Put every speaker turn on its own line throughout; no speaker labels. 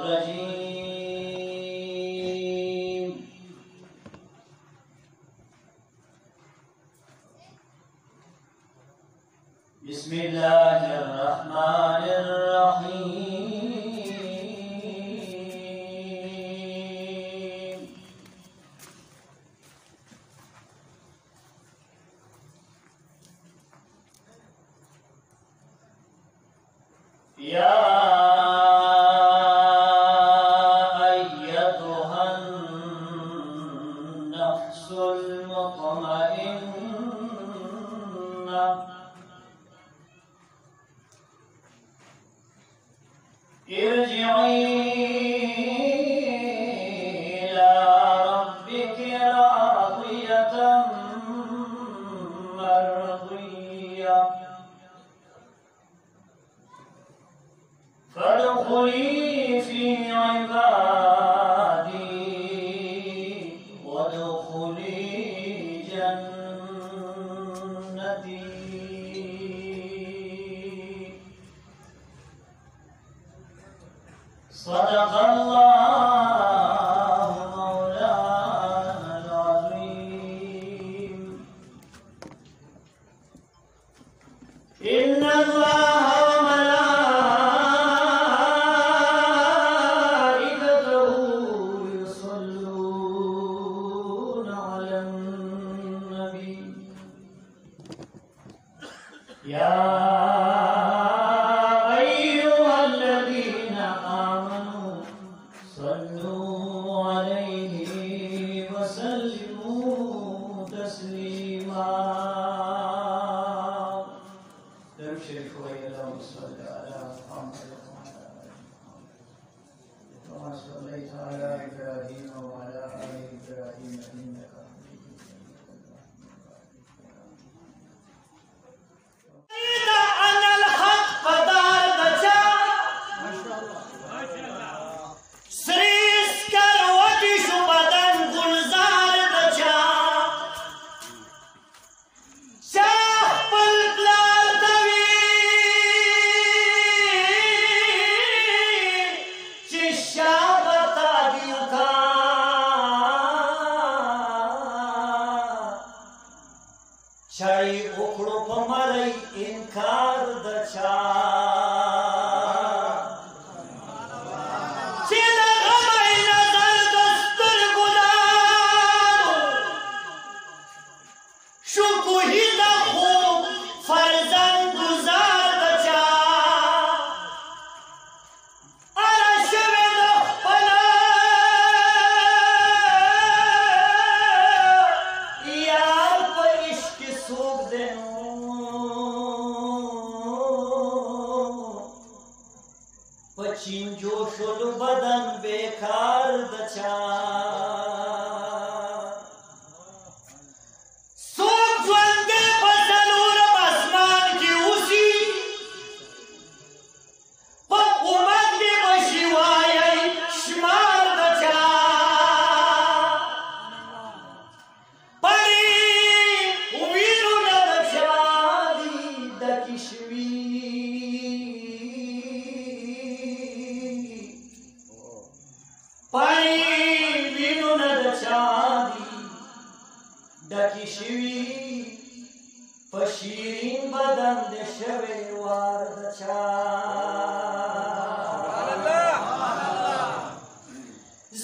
रजीम। बिस्मिल्लाहिर्रहमानिर्रहीम। या अय्युहन नफ्सुल मुतमइन्ना इरजिई इला रब्बिकी रादियतन मर्दिय्या फदखुली फी इबादी वदखुली जन्नती। सदक़ल्लाहु मौलानल अज़ीम। इन्नल्लाह व मलाइकतहु युसल्लूना अलन नबी। या अय्युहल्लज़ीना आमनू सल्लू अलैहि वसल्लिमू तस्लीमा। दरूद शरीफ हो अल्लाहुम्मा सल्लि अला मुहम्मद कमा सल्लैता अला इब्राहीम व अला आलि Ibrahim इन्नका हमीदुम Chai ukro pamarai inkar dacha Chila gamai nazar dastur gulam Shukuhida khub farzan guzar dacha Ara shaveda pala Yaar pa ishq सूख पचिन जोशुल बदन बेकार दचा सूख ज्वंदे बदनूर आसमान की उसी पर उमर में बशिवाए शुमार दचा Dakishwi Fashirin badan de shave war dacha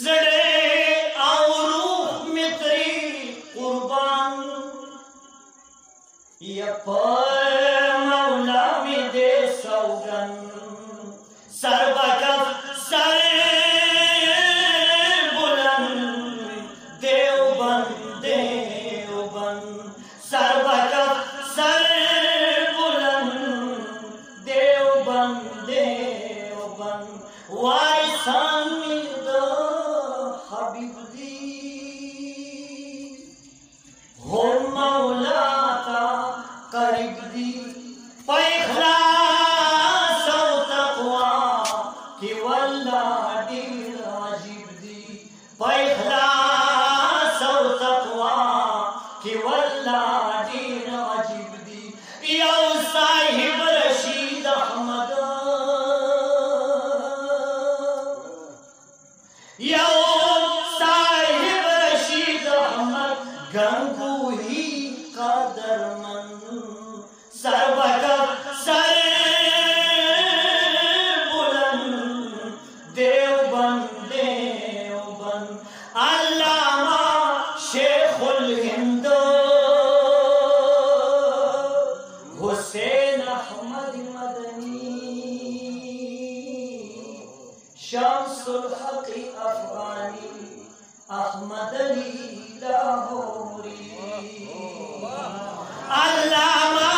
Zade auru mitri qurban Ya par maula mi de saugan Sarbakaf sar
या साहिब रशीद अहमद गंगोही का दरमन सरबकफ सर बुलंद देवबंद देवबंद अल्लामा शेखुल हिंद हुसैन अहमद मदनी शम्सुल हक अफगानी अहमद अली लाहौरी अल्लामा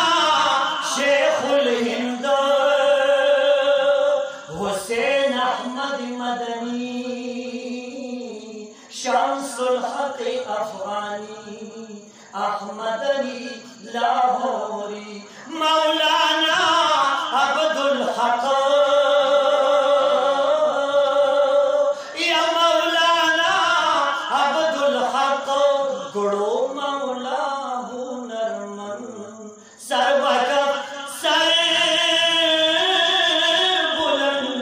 शेखुल हिंद हुसैन अहमद मदनी शम्सुल हक अफगानी अहमद अली लाहौरी मौलाना अब्दुल हक या मौलाना अब्दुल हक गुड़ो मौला हुनरमन सरबकफ सर बुलंद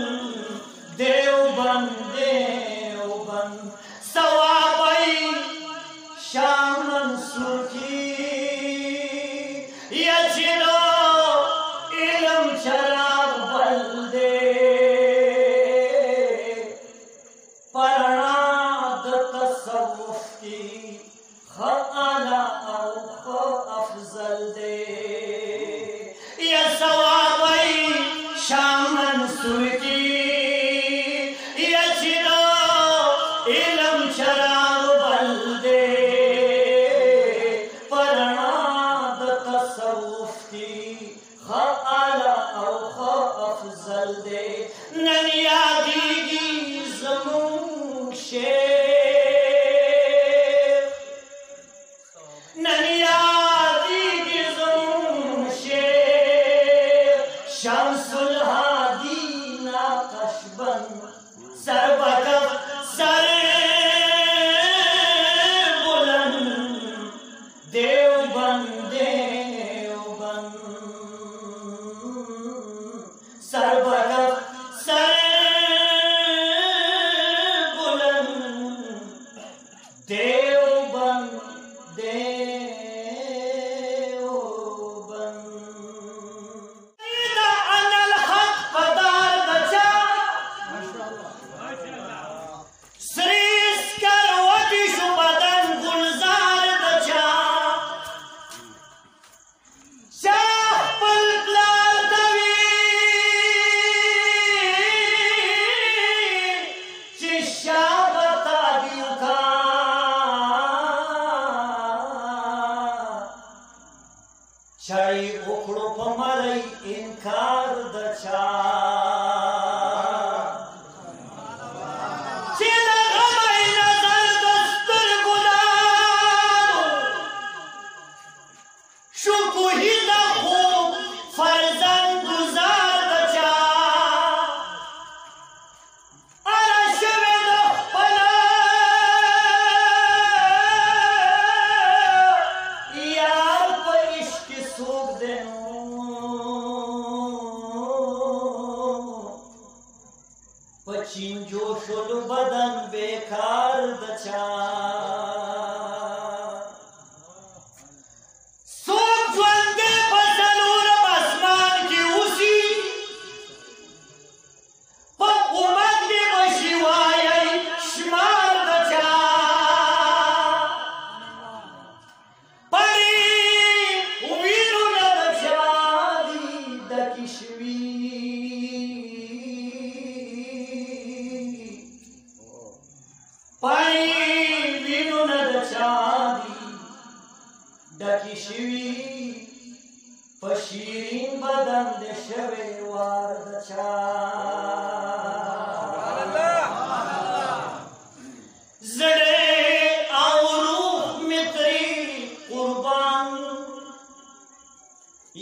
देवबंद देवबंद सवाबई शाह मंसूर की यजिनो इल्म चराग बल्दे पराद तसव्वुफ की ख़आला अफजल दे या सवाबई शाह मंसूर की यजिनो इल्म चराग बल्दे पराद तसव्वुफ की ख़आला अफजल दे ननिया दीगी ज़मून शेख ननिया दीगी ज़मून शेख शम्सुल हादी नाकशबंद सरबकफ सर बुलंद देवबंद देवबंद सरबकफ सर बुलंद देवबंद देवबंद अनल हक पदार बचा श्रेष्ठ करवटी शुबदन गुलजार बचा शाह पलकलाल तवी चिशा बता दियो का छड़ी उखड़ो पमरई इनकार दचा पचिन जोशुल बदन बेकार दचा सूख ज्वलते फसलूर आसमान की उसी पर उमद में बशिवाय शुमार दचा परी उवीरू न दचा दी दकिशवी पाई विनु न दचादी दकिशवी पशीरीन बदन देशवे वार दचा जड़े आउरूह मित्री कुर्बान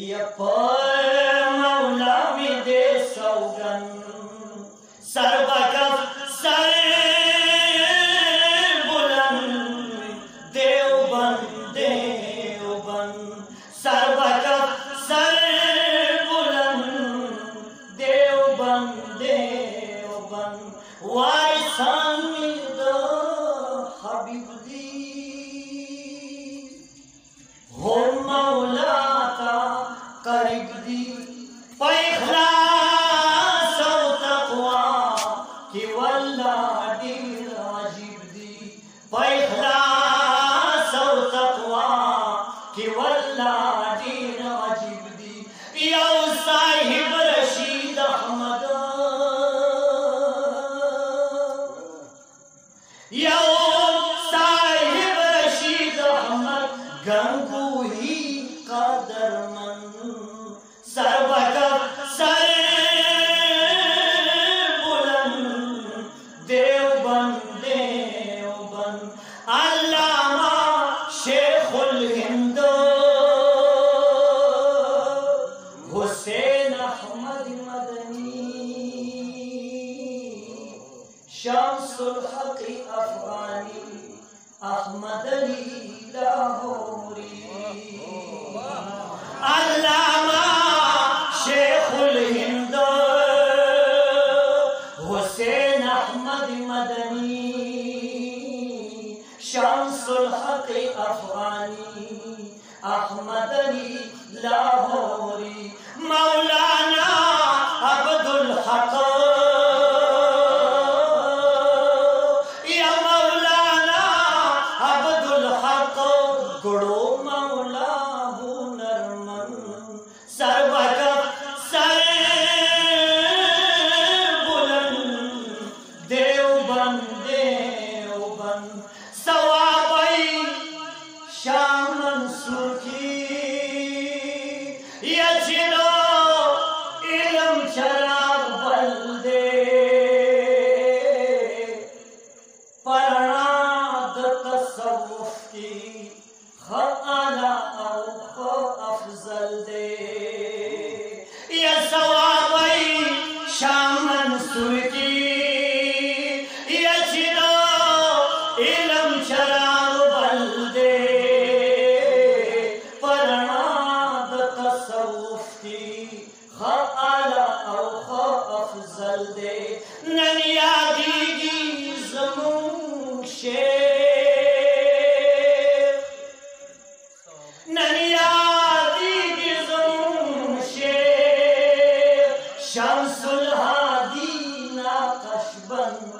या पर मौला में दे सौगन सरबकफ सर सरबकफ सर बुलंद देवबंद देवबंद वारिसान हो मौला का करीब दी पैखलास और तकवा कि वल्लाह दीन अजीब दी पैखलास और तकवा कि वल्लाह दीन अजीब दी या साहिब रशीद अहमद या साहिब रशीद अहमद गंगूही का दरमन सरबकब सर बुलंद देवबंद अल्लामा शेखुल हिंद हुसैन अहमद मदनी शम्सुल हक अफगानी अहमद अली लाहौरी अल्लामा शेखुल हिंद हुसैन अहमद मदनी शम्सुल हक अफगानी अहमद अली लाहौरी मौलाना अब्दुल हक या मौलाना अब्दुल हक गुड़ो मौला हुनरमन सरबकब सर बुलंद देवबंद सवाबई शाह मंसूर की यजिलो इल्म चराग बल्दे परनाद तसव्वुफ की खआला औ अफजल दे या सवाबई शाह मंसूर की यजिलो इल्म चराग बल्दे परनाद तसव्वुफ की खआला औ अफजल दे ननिया दीगी ज़मून शेख ननिया दीगी ज़मून शेख शम्सुल हादी नाकशबंद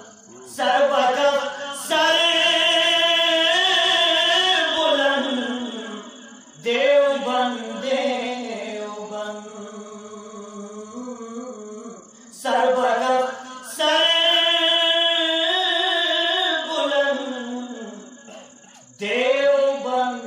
सरबकब सर बुलंद देवबंद सरबकब सर बुलंद देवबंद